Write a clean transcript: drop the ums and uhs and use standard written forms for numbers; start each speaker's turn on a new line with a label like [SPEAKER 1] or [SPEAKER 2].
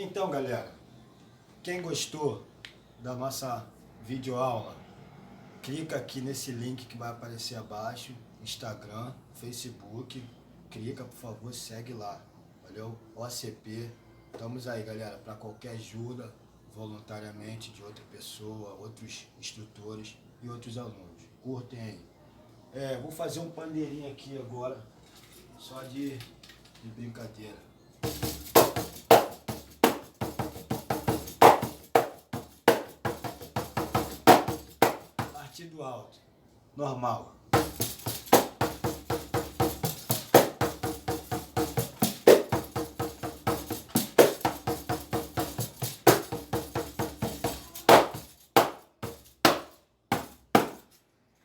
[SPEAKER 1] Então, galera, quem gostou da nossa videoaula, clica aqui nesse link que vai aparecer abaixo, Instagram, Facebook, clica, por favor, segue lá, valeu? OCP, estamos aí, galera, para qualquer ajuda, voluntariamente, de outra pessoa, outros instrutores e outros alunos, curtem aí. Vou fazer um pandeirinho aqui agora, só de brincadeira. Partido alto, normal.